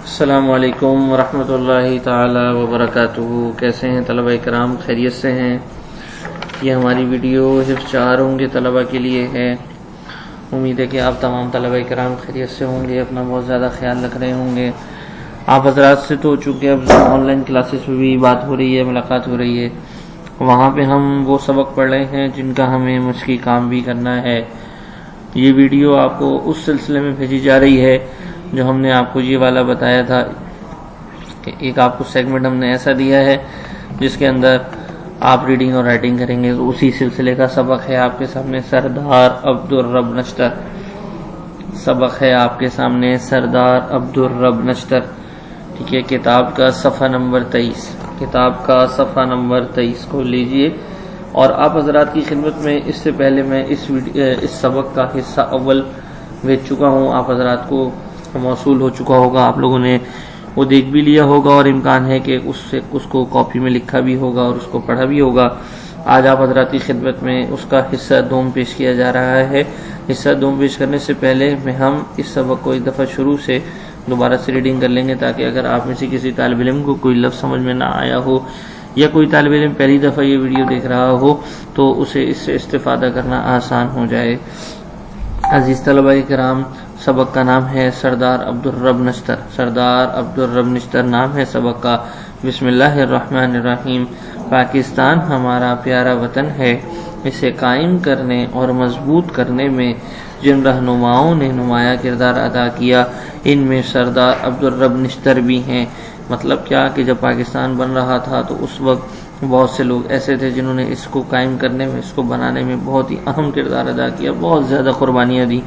السلام علیکم ورحمۃ اللہ تعالی وبرکاتہ۔ کیسے ہیں طلبہ کرام؟ خیریت سے ہیں؟ یہ ہماری ویڈیو حفظ 4 ہوں گے طلبہ کے لیے ہے۔ امید ہے کہ آپ تمام طلبہ کرام خیریت سے ہوں گے، اپنا بہت زیادہ خیال رکھ رہے ہوں گے۔ آپ حضرات سے تو چونکہ اب آن لائن کلاسز پہ بھی بات ہو رہی ہے، ملاقات ہو رہی ہے، وہاں پہ ہم وہ سبق پڑھ رہے ہیں جن کا ہمیں مشقی کام بھی کرنا ہے۔ یہ ویڈیو آپ کو اس سلسلے میں بھیجی جا رہی ہے جو ہم نے آپ کو یہ والا بتایا تھا کہ ایک آپ کو سیگمنٹ ہم نے ایسا دیا ہے جس کے اندر آپ ریڈنگ اور رائٹنگ کریں گے۔ اسی سلسلے کا سبق ہے آپ کے سامنے سردار عبدالرب نشتر۔ سبق ہے آپ کے سامنے سردار عبدالرب نشتر، ٹھیک ہے؟ کتاب کا صفحہ نمبر 23، کتاب کا صفحہ نمبر 23 کو لیجئے۔ اور آپ حضرات کی خدمت میں اس سے پہلے میں اس سبق کا حصہ اول بھیج چکا ہوں، آپ حضرات کو موصول ہو چکا ہوگا، آپ لوگوں نے وہ دیکھ بھی لیا ہوگا، اور امکان ہے کہ اس کو کاپی میں لکھا بھی ہوگا اور اس کو پڑھا بھی ہوگا۔ آج آپ حضرات کی خدمت میں اس کا حصہ دوم پیش کیا جا رہا ہے۔ حصہ دوم پیش کرنے سے پہلے ہم اس سبق کو ایک دفعہ شروع سے دوبارہ سے ریڈنگ کر لیں گے، تاکہ اگر آپ میں سے کسی طالب علم کو کوئی لفظ سمجھ میں نہ آیا ہو یا کوئی طالب علم پہلی دفعہ یہ ویڈیو دیکھ رہا ہو تو اسے اس سے استفادہ کرنا آسان ہو جائے۔ عزیز طلبہ کرام، سبق کا نام ہے سردار عبدالرب نشتر۔ سردار عبدالرب نشتر نام ہے سبق کا۔ بسم اللہ الرحمن الرحیم۔ پاکستان ہمارا پیارا وطن ہے، اسے قائم کرنے اور مضبوط کرنے میں جن رہنماؤں نے نمایاں کردار ادا کیا، ان میں سردار عبدالرب نشتر بھی ہیں۔ مطلب کیا کہ جب پاکستان بن رہا تھا تو اس وقت بہت سے لوگ ایسے تھے جنہوں نے اس کو قائم کرنے میں، اس کو بنانے میں بہت ہی اہم کردار ادا کیا، بہت زیادہ قربانیاں دی۔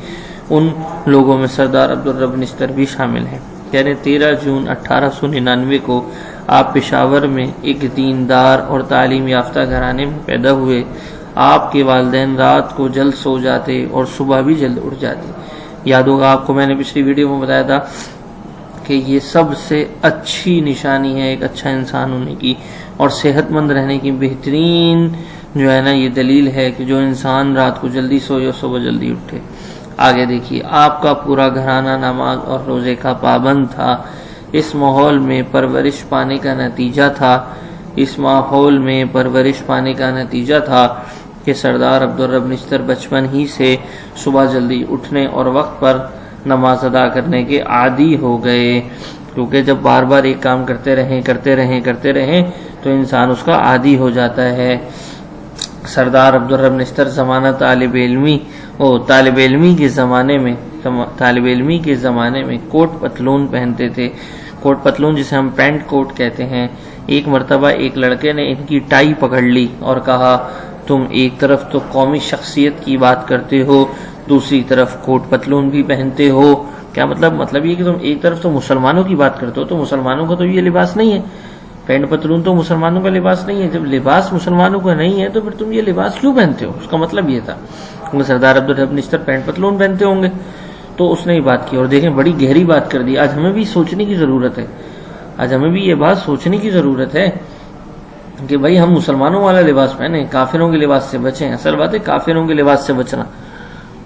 ان لوگوں میں سردار عبدالرب نشتر بھی شامل ہیں۔ یعنی 13 جون 1899 کو آپ پشاور میں ایک دیندار اور تعلیم یافتہ گھرانے میں پیدا ہوئے۔ آپ کے والدین رات کو جلد سو جاتے اور صبح بھی جلد اٹھ جاتے۔ یاد ہوگا آپ کو، میں نے پچھلی ویڈیو میں بتایا تھا کہ یہ سب سے اچھی نشانی ہے ایک اچھا انسان ہونے کی، اور صحت مند رہنے کی بہترین جو ہے نا یہ دلیل ہے کہ جو انسان رات کو جلدی سوئے اور صبح جلدی اٹھے۔ آگے دیکھیے، آپ کا پورا گھرانہ نماز اور روزے کا پابند تھا۔ اس ماحول میں پرورش پانے کا نتیجہ تھا کہ سردار عبدالرب نشتر بچپن ہی سے صبح جلدی اٹھنے اور وقت پر نماز ادا کرنے کے عادی ہو گئے، کیونکہ جب بار بار ایک کام کرتے رہیں تو انسان اس کا عادی ہو جاتا ہے۔ سردار عبدالرب نشتر زمانہ طالب علمی کے زمانے میں کوٹ پتلون پہنتے تھے۔ کوٹ پتلون جسے ہم پینٹ کوٹ کہتے ہیں۔ ایک مرتبہ ایک لڑکے نے ان کی ٹائی پکڑ لی اور کہا، تم ایک طرف تو قومی شخصیت کی بات کرتے ہو، دوسری طرف کوٹ پتلون بھی پہنتے ہو۔ کیا مطلب یہ کہ تم ایک طرف تو مسلمانوں کی بات کرتے ہو، تو مسلمانوں کا تو یہ لباس نہیں ہے، پینٹ پتلون تو مسلمانوں کا لباس نہیں ہے۔ جب لباس مسلمانوں کا نہیں ہے تو پھر تم یہ لباس کیوں پہنتے ہو؟ اس کا مطلب یہ تھا کہ سردار عبدالرب نشتر پینٹ پتلون پہنتے ہوں گے، تو اس نے یہ بات کی۔ اور دیکھیں بڑی گہری بات کر دی۔ آج ہمیں بھی سوچنے کی ضرورت ہے، کہ بھائی ہم مسلمانوں والا لباس پہنیں، کافروں کے لباس سے بچیں۔ اصل بات ہے کافروں کے لباس سے بچنا۔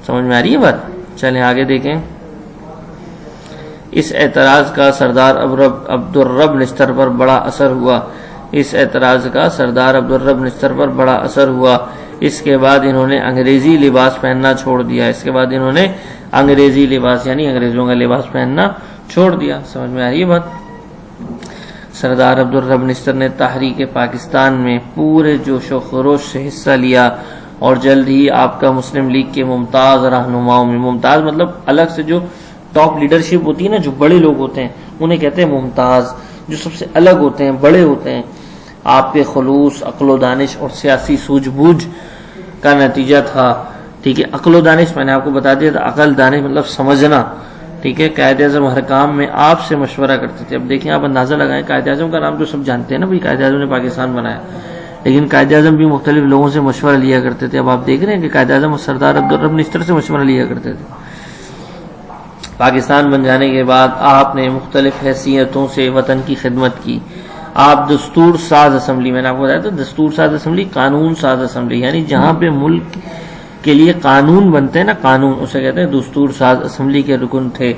سمجھ میں آ رہی ہے بات؟ چلیں آگے دیکھیں۔ اس اعتراض کا سردار عبدالرب نشتر پر بڑا اثر ہوا۔ اس کے بعد انہوں نے انگریزی لباس پہننا چھوڑ دیا۔ یعنی انگریزوں کا لباس پہننا چھوڑ دیا۔ سمجھ میں آ رہی ہے بات؟ سردار عبدالرب نشتر نے تحریک پاکستان میں پورے جوش و خروش سے حصہ لیا، اور جلد ہی آپ کا مسلم لیگ کے ممتاز رہنماؤں میں، ممتاز مطلب الگ سے جو ٹاپ لیڈرشپ ہوتی ہے نا، جو بڑے لوگ ہوتے ہیں انہیں کہتے ہیں ممتاز، جو سب سے الگ ہوتے ہیں، بڑے ہوتے ہیں۔ آپ کے خلوص، عقل و دانش اور سیاسی سوجھ بوجھ کا نتیجہ تھا، ٹھیک ہے؟ عقل و دانش میں نے آپ کو بتا دیا تھا، عقل دانش مطلب سمجھنا، ٹھیک ہے؟ قائد اعظم ہر کام میں آپ سے مشورہ کرتے تھے۔ اب دیکھیں، آپ اندازہ لگائیں، قائد اعظم کا نام تو سب جانتے ہیں نا بھائی، قائد اعظم نے پاکستان بنایا، لیکن قائد اعظم بھی مختلف لوگوں سے مشورہ لیا کرتے تھے۔ اب آپ دیکھ رہے ہیں کہ قائد اعظم سردار عبدالرب نشتر سے مشورہ لیا کرتے تھے۔ پاکستان بن جانے کے بعد آپ نے مختلف حیثیتوں سے وطن کی خدمت کی۔ آپ دستور ساز اسمبلی، میں نے آپ کو بتایا تھا دستور ساز اسمبلی، قانون ساز اسمبلی، یعنی جہاں پہ ملک کے لیے قانون بنتے ہیں نا، قانون اسے کہتے ہیں، دستور ساز اسمبلی کے رکن تھے۔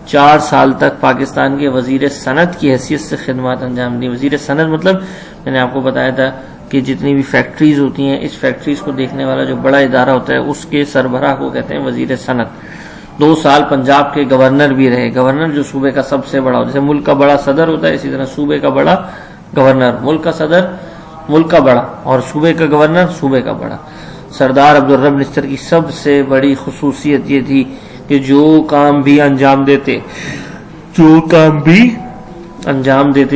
4 سال تک پاکستان کے وزیر صنعت کی حیثیت سے خدمات انجام دی. وزیر صنعت مطلب میں نے آپ کو بتایا تھا کہ جتنی بھی فیکٹریز ہوتی ہیں، اس فیکٹریز کو دیکھنے والا جو بڑا ادارہ ہوتا ہے اس کے سربراہ کو کہتے ہیں وزیر صنعت. 2 سال پنجاب کے گورنر بھی رہے. گورنر جو صوبے کا سب سے بڑا، جیسے ملک کا بڑا صدر ہوتا ہے اسی طرح صوبے کا بڑا گورنر. ملک کا صدر ملک کا بڑا اور صوبے کا گورنر صوبے کا بڑا. سردار عبدالرب نشتر کی سب سے بڑی خصوصیت یہ تھی کہ جو کام بھی انجام دیتے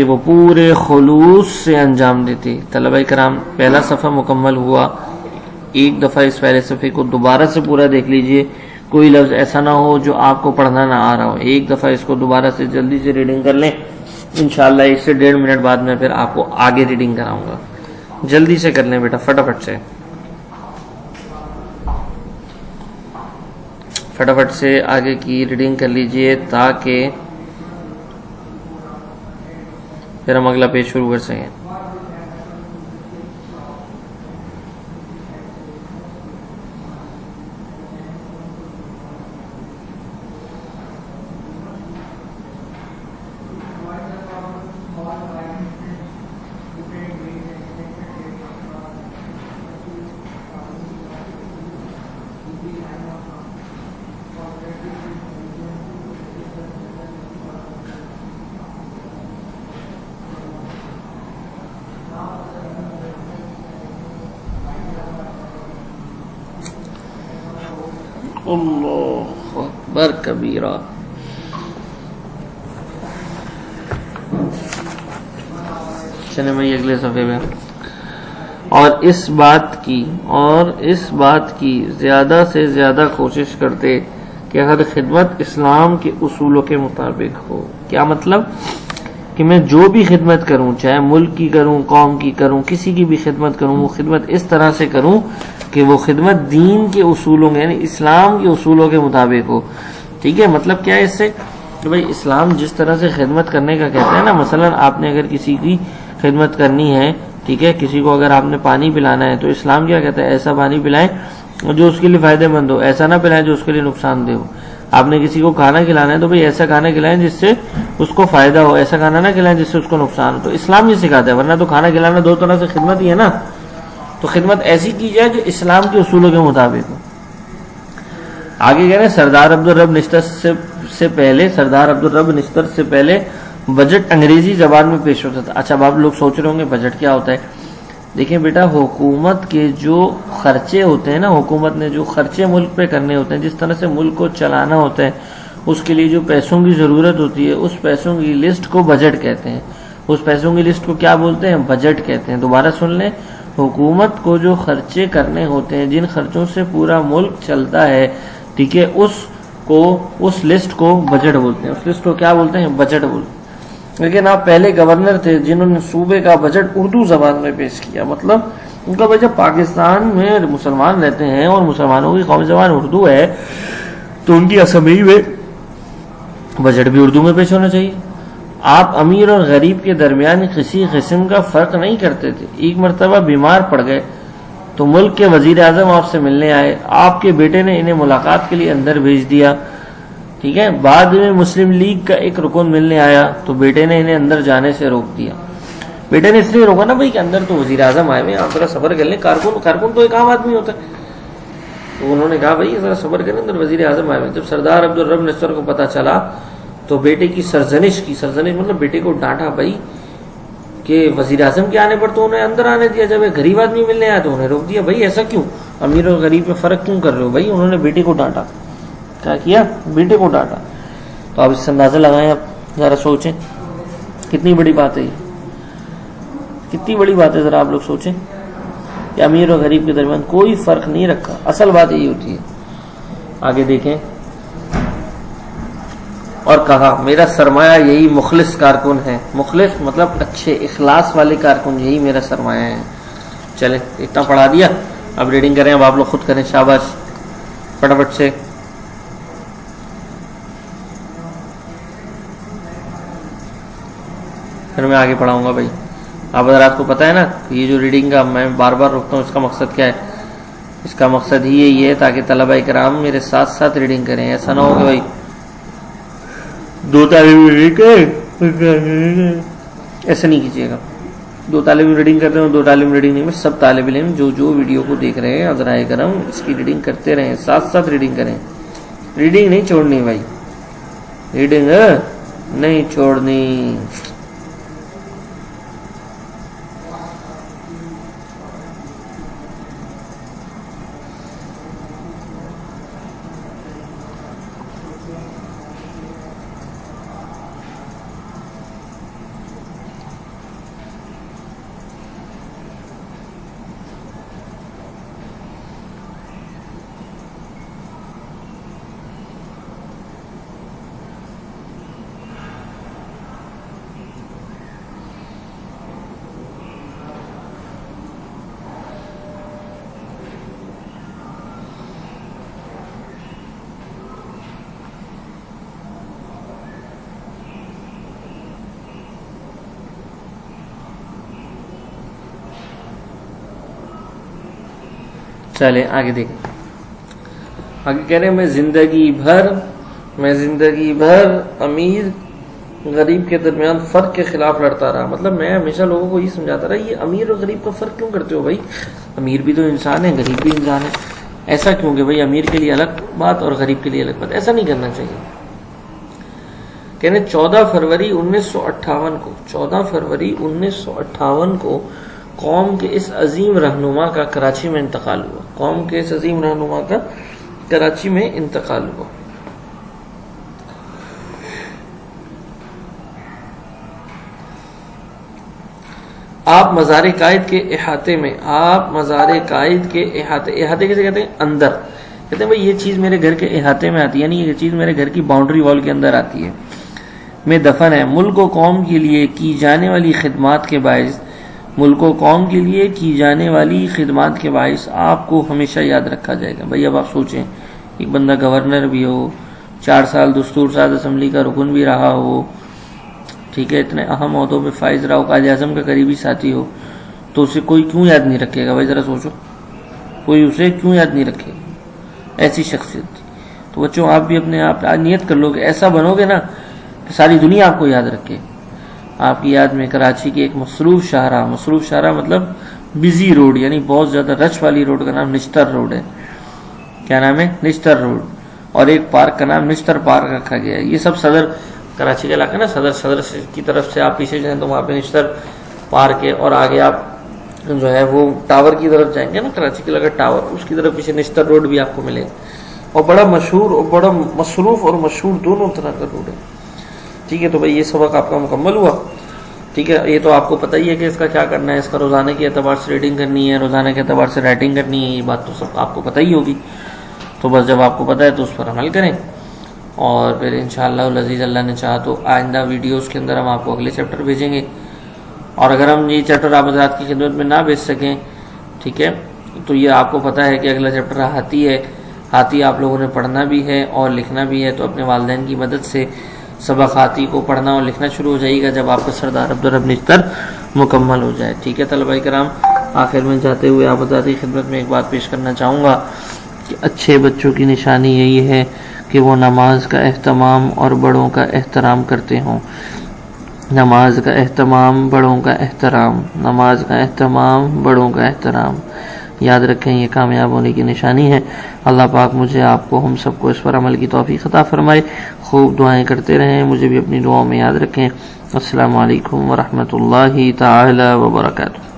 وہ پورے خلوص سے انجام دیتے. طلبہ کرام پہلا صفحہ مکمل ہوا. ایک دفعہ اس پہلے صفحے کو دوبارہ سے پورا دیکھ لیجئے. کوئی لفظ ایسا نہ ہو جو آپ کو پڑھنا نہ آ رہا ہو. ایک دفعہ اس کو دوبارہ سے جلدی سے ریڈنگ کر لیں. انشاءاللہ 1 سے 1.5 منٹ بعد میں پھر آپ کو آگے ریڈنگ کراؤں گا. جلدی سے کر لیں بیٹا، فٹافٹ سے آگے کی ریڈنگ کر لیجئے تاکہ پھر ہم اگلا پیج شروع کر سکیں. اللہ اکبر کبیرہ. چلے میں اگلے صفحے میں. اور اس بات کی زیادہ سے زیادہ کوشش کرتے کہ ہر خدمت اسلام کے اصولوں کے مطابق ہو. کیا مطلب؟ کہ میں جو بھی خدمت کروں، چاہے ملک کی کروں، قوم کی کروں، کسی کی بھی خدمت کروں، وہ خدمت اس طرح سے کروں کہ وہ خدمت دین کے اصولوں کے یعنی اسلام کے اصولوں کے مطابق ہو. ٹھیک ہے، مطلب کیا ہے اس سے کہ بھائی اسلام جس طرح سے خدمت کرنے کا کہتا ہے نا، مثلا آپ نے اگر کسی کی خدمت کرنی ہے، ٹھیک ہے، کسی کو اگر آپ نے پانی پلانا ہے تو اسلام کیا کہتا ہے؟ ایسا پانی پلائیں جو اس کے لیے فائدہ مند ہو، ایسا نہ پلائیں جو اس کے لیے نقصان دہ ہو. آپ نے کسی کو کھانا کھلانا ہے تو بھائی ایسا کھانا کھلائیں جس سے اس کو فائدہ ہو، ایسا کھانا نہ کھلائیں جس سے اس کو نقصان ہو. تو اسلام یہ سکھاتا ہے، ورنہ تو کھانا کھلانا 2 طرح سے خدمت ہی ہے نا. تو خدمت ایسی کی جائے جو اسلام کے اصولوں کے مطابق ہو. آگے کہہ رہے ہیں سردار عبدالرب نشتر سے پہلے بجٹ انگریزی زبان میں پیش ہوتا تھا. اچھا اب آپ لوگ سوچ رہے ہوں گے بجٹ کیا ہوتا ہے. دیکھیں بیٹا، حکومت کے جو خرچے ہوتے ہیں نا، حکومت نے جو خرچے ملک پہ کرنے ہوتے ہیں، جس طرح سے ملک کو چلانا ہوتا ہے، اس کے لیے جو پیسوں کی ضرورت ہوتی ہے، اس پیسوں کی لسٹ کو بجٹ کہتے ہیں. اس پیسوں کی لسٹ کو کیا بولتے ہیں؟ بجٹ کہتے ہیں. دوبارہ سن لیں، حکومت کو جو خرچے کرنے ہوتے ہیں، جن خرچوں سے پورا ملک چلتا ہے، ٹھیک ہے، اس لسٹ کو بجٹ بولتے ہیں. اس لسٹ کو کیا بولتے ہیں؟ بجٹ بولتے ہیں. لیکن آپ پہلے گورنر تھے جنہوں نے صوبے کا بجٹ اردو زبان میں پیش کیا. مطلب ان کا جب پاکستان میں مسلمان رہتے ہیں اور مسلمانوں کی قومی زبان اردو ہے تو ان کی اسمبلی میں بجٹ بھی اردو میں پیش ہونا چاہیے. آپ امیر اور غریب کے درمیان کسی قسم کا فرق نہیں کرتے تھے. ایک مرتبہ بیمار پڑ گئے تو ملک کے وزیر اعظم آپ سے ملنے آئے، آپ کے بیٹے نے انہیں ملاقات کے لیے اندر بھیج دیا. ٹھیک ہے، بعد میں مسلم لیگ کا ایک رکن ملنے آیا تو بیٹے نے انہیں اندر جانے سے روک دیا. بیٹے نے اس لیے روکا نا بھائی کہ اندر تو وزیر اعظم آئے ہوئے، آپ ذرا صبر کر لیں. کارکن تو ایک عام آدمی ہوتا ہے. تو انہوں نے کہا بھائی ذرا صبر کریں، اندر وزیر اعظم آئے ہوئے. جب سردار عبدالرب نشتر کو پتا چلا تو بیٹے کی سرزنش مطلب بیٹے کو ڈانٹا بھائی کہ وزیر اعظم کے آنے پر تو انہیں اندر آنے دیا، جب ایک غریب آدمی ملنے آیا تو انہیں روک دیا. بھائی ایسا کیوں؟ امیر اور غریب میں فرق کیوں کر رہے ہو؟ بھائی انہوں نے بیٹے کو ڈانٹا. کیا بیٹے کو ڈانٹا. تو آپ اس سے اندازہ لگائیں، آپ ذرا سوچیں کتنی بڑی بات ہے یہ، کتنی بڑی بات ہے. ذرا آپ لوگ سوچیں کہ امیر اور غریب کے درمیان کوئی فرق نہیں رکھا. اصل بات یہی ہوتی ہے. آگے دیکھیں، اور کہا میرا سرمایہ یہی مخلص کارکن ہے. مخلص مطلب اچھے اخلاص والے کارکن، یہی میرا سرمایہ ہے. چلیں اتنا پڑھا دیا، اب ریڈنگ کریں. اب آپ لوگ خود کریں، شاباش فٹافٹ سے. پھر میں آگے پڑھاؤں گا. بھائی آپ حضرات کو پتہ ہے نا کہ یہ جو ریڈنگ کا میں بار بار روکتا ہوں، اس کا مقصد کیا ہے؟ اس کا مقصد ہی یہی ہے تاکہ طلبہ کرام میرے ساتھ ساتھ ریڈنگ کریں. ایسا نہ ہو کہ بھائی 2 طالب ایسا نہیں کیجیے گا. 2 طالب علم ریڈنگ کرتے ہیں, 2 طالب علم ریڈنگ نہیں, میں سب طالب علم جو ویڈیو کو دیکھ رہے ہیں حضرائے کرم اس کی ریڈنگ کرتے رہیں, ساتھ ریڈنگ کریں. ریڈنگ نہیں چھوڑنی بھائی, ریڈنگ نہیں چھوڑنی. چلیں آگے دیکھیں. آگے کہہ رہے ہیں میں زندگی بھر امیر غریب کے درمیان فرق کے خلاف لڑتا رہا. مطلب میں ہمیشہ لوگوں کو یہ سمجھاتا رہا یہ امیر اور غریب کا فرق کیوں کرتے ہو بھائی, امیر بھی تو انسان ہے, غریب بھی انسان ہے, ایسا کیوں کہ بھائی امیر کے لیے الگ بات اور غریب کے لیے الگ بات, ایسا نہیں کرنا چاہیے. کہنے 14 فروری 1958 کو قوم کے اس عظیم رہنما کا کراچی میں انتقال ہوا. آپ مزار قائد کے احاطے میں احاطے کیسے کہتے ہیں, اندر کہتے ہیں بھائی یہ چیز میرے گھر کے احاطے میں آتی ہے, یعنی یہ چیز میرے گھر کی باؤنڈری وال کے اندر آتی ہے, میں دفن ہے. ملک و قوم کے لیے کی جانے والی خدمات کے باعث آپ کو ہمیشہ یاد رکھا جائے گا. بھائی اب آپ سوچیں, ایک بندہ گورنر بھی ہو, 4 سال دستور ساز اسمبلی کا رکن بھی رہا ہو, ٹھیک ہے, اتنے اہم عہدوں میں فائز رہا ہو, قائد اعظم کا قریبی ساتھی ہو, تو اسے کوئی کیوں یاد نہیں رکھے گا؟ بھائی ذرا سوچو, کوئی اسے کیوں یاد نہیں رکھے گا؟ ایسی شخصیت تھی. تو بچوں آپ بھی اپنے آپ نیت کر لو کہ ایسا بنو گے نا کہ ساری دنیا آپ کو یاد رکھے. آپ کی یاد میں کراچی کی ایک مصروف شاہراہ مطلب بزی روڈ, یعنی بہت زیادہ رش والی روڈ کا نام نشتر روڈ ہے. کیا نام ہے؟ نشتر روڈ. اور ایک پارک کا نام نشتر پارک رکھا گیا ہے. یہ سب صدر کراچی کا علاقہ نا, صدر کی طرف سے آپ پیچھے جائیں تو وہاں پہ نشتر پارک ہے, اور آگے آپ جو ہے وہ ٹاور کی طرف جائیں گے نا, کراچی کے لگا ٹاور, اس کی طرف پیچھے نشتر روڈ بھی آپ کو ملے گا, اور بڑا مشہور اور بڑا مصروف اور مشہور دونوں طرح کا روڈ ہے. ٹھیک ہے, تو بھائی یہ سبق آپ کا مکمل ہوا. ٹھیک ہے, یہ تو آپ کو پتہ ہی ہے کہ اس کا کیا کرنا ہے. اس کا روزانہ کے اعتبار سے ریڈنگ کرنی ہے, روزانہ کے اعتبار سے رائٹنگ کرنی ہے, یہ بات تو سب آپ کو پتہ ہی ہوگی. تو بس جب آپ کو پتہ ہے تو اس پر عمل کریں, اور پھر انشاءاللہ العزیز اللہ نے چاہا تو آئندہ ویڈیوز کے اندر ہم آپ کو اگلے چیپٹر بھیجیں گے. اور اگر ہم یہ چیپٹر آپ حضرات کی خدمت میں نہ بھیج سکیں, ٹھیک ہے, تو یہ آپ کو پتہ ہے کہ اگلا چیپٹر ہاتھی ہے. ہاتھی آپ لوگوں نے پڑھنا بھی ہے اور لکھنا بھی ہے, تو اپنے والدین کی مدد سے سبق ہاتھی کو پڑھنا اور لکھنا شروع ہو جائے گا جب آپ کا سردار عبدالرب نشتر مکمل ہو جائے. ٹھیک ہے طلباء کرام, آخر میں جاتے ہوئے آپ حضرات کی خدمت میں ایک بات پیش کرنا چاہوں گا کہ اچھے بچوں کی نشانی یہی ہے کہ وہ نماز کا اہتمام اور بڑوں کا احترام کرتے ہوں. نماز کا اہتمام, بڑوں کا احترام, نماز کا اہتمام, بڑوں کا احترام. یاد رکھیں یہ کامیاب ہونے کی نشانی ہے. اللہ پاک مجھے, آپ کو, ہم سب کو اس پر عمل کی توفیق عطا فرمائے. خوب دعائیں کرتے رہیں, مجھے بھی اپنی دعاؤں میں یاد رکھیں. السلام علیکم ورحمۃ اللہ تعالی وبرکاتہ.